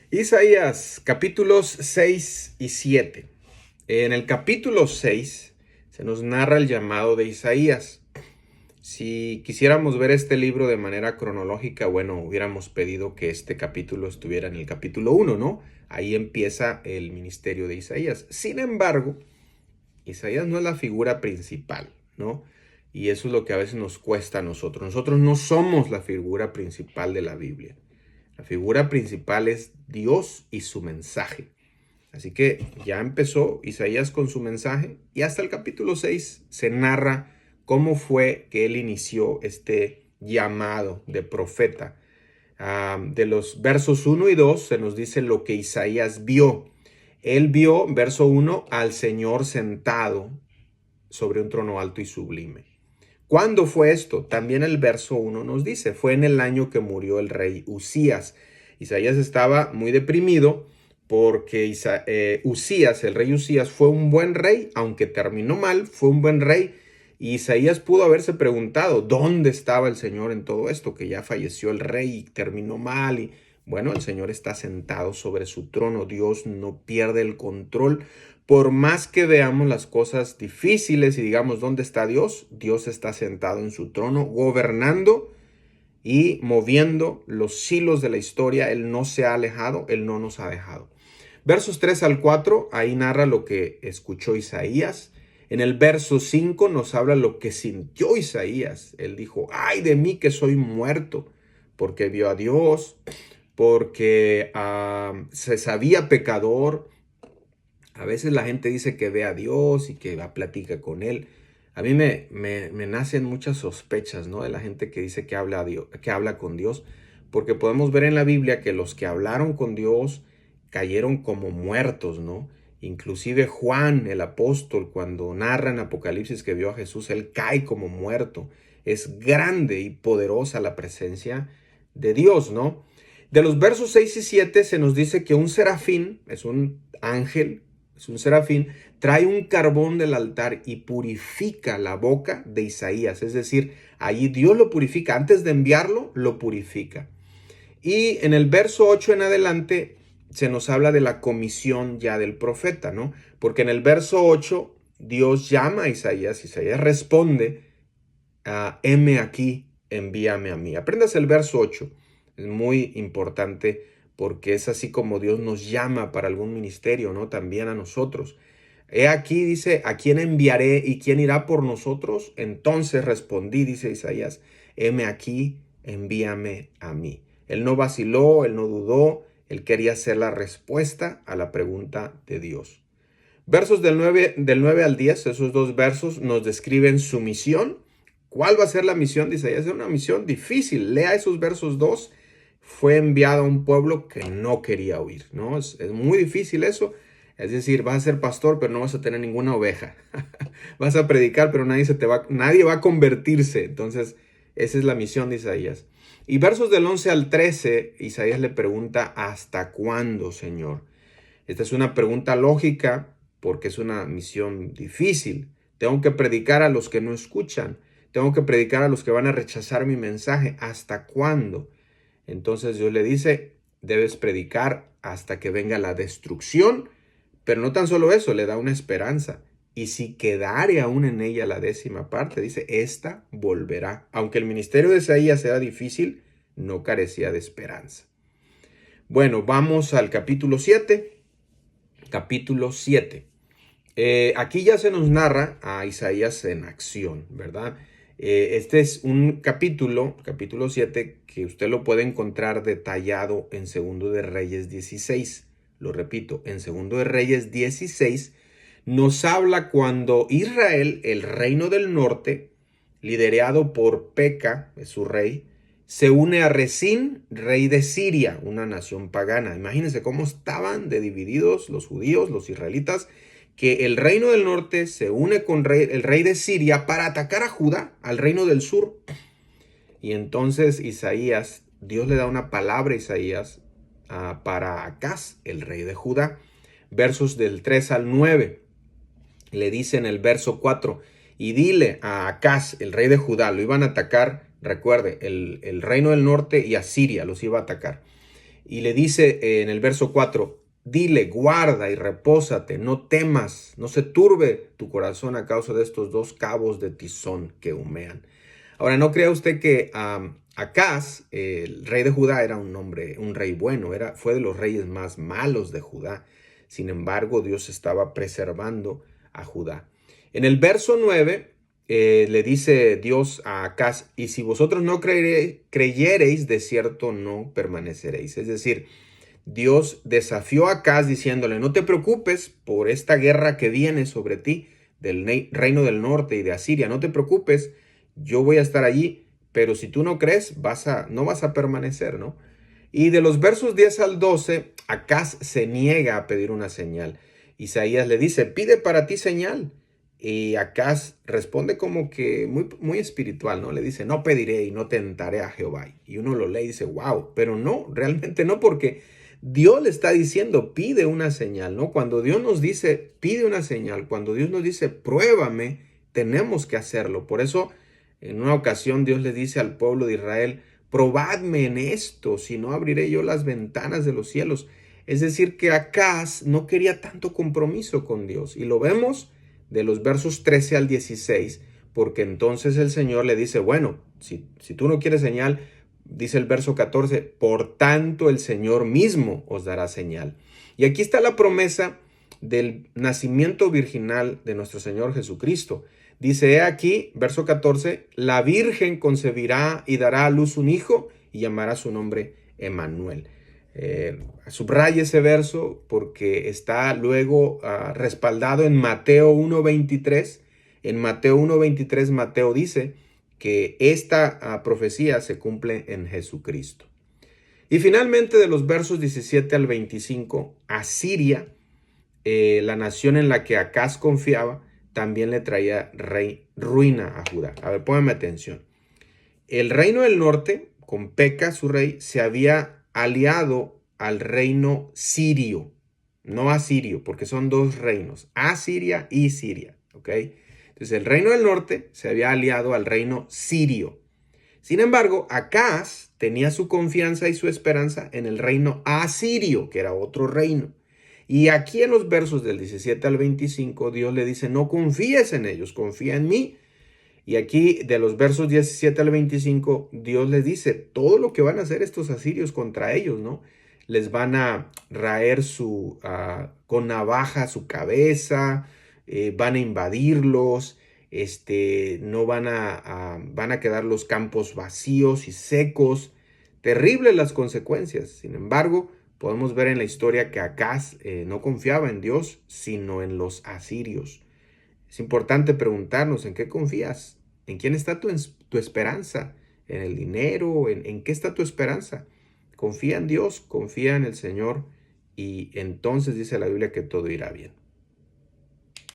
Isaías, capítulos 6 y 7. En el capítulo 6 se nos narra el llamado de Isaías. Si quisiéramos ver este libro de manera cronológica, bueno, hubiéramos pedido que este capítulo estuviera en el capítulo 1, ¿no? Ahí empieza el ministerio de Isaías. Sin embargo, Isaías no es la figura principal, ¿no? Y eso es lo que a veces nos cuesta a nosotros. Nosotros no somos la figura principal de la Biblia. La figura principal es Dios y su mensaje. Así que ya empezó Isaías con su mensaje y hasta el capítulo 6 se narra cómo fue que él inició este llamado de profeta. De los versos 1 y 2 se nos dice lo que Isaías vio. Él vio, verso 1, al Señor sentado sobre un trono alto y sublime. ¿Cuándo fue esto? También el verso 1 nos dice, fue en el año que murió el rey Usías. Isaías estaba muy deprimido porque Usías, el rey Usías, fue un buen rey, aunque terminó mal, fue un buen rey. Y Isaías pudo haberse preguntado, ¿dónde estaba el Señor en todo esto? Que ya falleció el rey y terminó mal. Y bueno, el Señor está sentado sobre su trono. Dios no pierde el control. Por más que veamos las cosas difíciles y digamos, ¿dónde está Dios? Dios está sentado en su trono, gobernando y moviendo los hilos de la historia. Él no se ha alejado, Él no nos ha dejado. Versos 3 al 4, ahí narra lo que escuchó Isaías. En el verso 5 nos habla lo que sintió Isaías. Él dijo, ay de mí que soy muerto, porque vio a Dios, porque se sabía pecador. A veces la gente dice que ve a Dios y que platica con Él. A mí me nacen muchas sospechas, ¿no? De la gente que dice que habla con Dios, porque podemos ver en la Biblia que los que hablaron con Dios cayeron como muertos, ¿no? Inclusive Juan, el apóstol, cuando narra en Apocalipsis que vio a Jesús, él cae como muerto. Es grande y poderosa la presencia de Dios, ¿no? De los versos 6 y 7 se nos dice que un serafín, es un ángel, es un serafín, trae un carbón del altar y purifica la boca de Isaías. Es decir, allí Dios lo purifica. Antes de enviarlo, lo purifica. Y en el verso 8 en adelante se nos habla de la comisión ya del profeta, ¿no? Porque en el verso 8 Dios llama a Isaías. Isaías responde, heme aquí, envíame a mí. Aprendas el verso 8. Es muy importante porque es así como Dios nos llama para algún ministerio, ¿no? También a nosotros. He aquí, dice, ¿a quién enviaré y quién irá por nosotros? Entonces respondí, dice Isaías, heme aquí, envíame a mí. Él no vaciló, él no dudó, él quería ser la respuesta a la pregunta de Dios. Versos del 9 al 10, esos dos versos nos describen su misión. ¿Cuál va a ser la misión de Isaías? Es una misión difícil. Lea esos versos 2. Fue enviado a un pueblo que no quería oír, ¿no? Es muy difícil eso. Es decir, vas a ser pastor, pero no vas a tener ninguna oveja. Vas a predicar, pero nadie va a convertirse. Entonces, esa es la misión de Isaías. Y versos del 11 al 13, Isaías le pregunta, ¿hasta cuándo, Señor? Esta es una pregunta lógica porque es una misión difícil. Tengo que predicar a los que no escuchan. Tengo que predicar a los que van a rechazar mi mensaje. ¿Hasta cuándo? Entonces Dios le dice, debes predicar hasta que venga la destrucción, pero no tan solo eso, le da una esperanza. Y si quedare aún en ella la 10ª parte, dice, esta volverá. Aunque el ministerio de Isaías era difícil, no carecía de esperanza. Bueno, vamos al capítulo 7. Capítulo 7. Aquí ya se nos narra a Isaías en acción, ¿verdad? Este es un capítulo 7, que usted lo puede encontrar detallado en Segundo de Reyes 16. Lo repito, en Segundo de Reyes 16 nos habla cuando Israel, el reino del norte, liderado por Peca, es su rey, se une a Resín, rey de Siria, una nación pagana. Imagínense cómo estaban de divididos los judíos, los israelitas, que el reino del norte se une con el rey de Siria para atacar a Judá, al reino del sur. Y entonces Isaías, Dios le da una palabra a Isaías para Acaz, el rey de Judá. Versos del 3 al 9. Le dice en el verso 4, y dile a Acaz, el rey de Judá, lo iban a atacar, recuerde, el reino del norte y a Siria los iba a atacar. y le dice en el verso 4, dile, guarda y repósate, no temas, no se turbe tu corazón a causa de estos dos cabos de tizón que humean. Ahora, no crea usted que Acaz, el rey de Judá, era un rey bueno, fue de los reyes más malos de Judá. Sin embargo, Dios estaba preservando a Judá. En el verso 9 le dice Dios a Acaz, y si vosotros no creyereis, de cierto no permaneceréis. Es decir, Dios desafió a Acaz diciéndole, no te preocupes por esta guerra que viene sobre ti del reino del norte y de Asiria, no te preocupes, yo voy a estar allí, pero si tú no crees, no vas a permanecer, ¿no? Y de los versos 10 al 12, Acaz se niega a pedir una señal. Isaías le dice, pide para ti señal. Y Acaz responde como que muy espiritual, ¿no? Le dice, no pediré y no tentaré a Jehová. Y uno lo lee y dice, wow, pero no, realmente no, porque Dios le está diciendo, pide una señal, ¿no? Cuando Dios nos dice, pide una señal, cuando Dios nos dice, pruébame, tenemos que hacerlo. Por eso, en una ocasión, Dios le dice al pueblo de Israel, probadme en esto, si no abriré yo las ventanas de los cielos. Es decir, que Acaz no quería tanto compromiso con Dios. Y lo vemos de los versos 13 al 16, porque entonces el Señor le dice, bueno, si tú no quieres señal, dice el verso 14, por tanto el Señor mismo os dará señal. Y aquí está la promesa del nacimiento virginal de nuestro Señor Jesucristo. Dice, he aquí, verso 14, la Virgen concebirá y dará a luz un hijo y llamará su nombre Emmanuel. Subraya ese verso porque está luego respaldado en Mateo 1:23. En Mateo 1:23, Mateo dice que esta profecía se cumple en Jesucristo. Y finalmente de los versos 17 al 25, Asiria, la nación en la que Acaz confiaba, también le traía ruina a Judá. A ver, pónganme atención. El reino del norte, con Peca, su rey, se había aliado al reino sirio, no asirio, porque son dos reinos, Asiria y Siria, ¿ok? Entonces el reino del norte se había aliado al reino sirio. Sin embargo, Acaz tenía su confianza y su esperanza en el reino asirio, que era otro reino. Y aquí en los versos del 17 al 25, Dios le dice, no confíes en ellos, confía en mí. Y aquí de los versos 17 al 25, Dios les dice todo lo que van a hacer estos asirios contra ellos, ¿no? Les van a raer con navaja su cabeza, van a invadirlos, no van a quedar los campos vacíos y secos. Terribles las consecuencias. Sin embargo, podemos ver en la historia que Acaz no confiaba en Dios, sino en los asirios. Es importante preguntarnos en qué confías, en quién está tu esperanza, en el dinero, en qué está tu esperanza. Confía en Dios, confía en el Señor y entonces dice la Biblia que todo irá bien.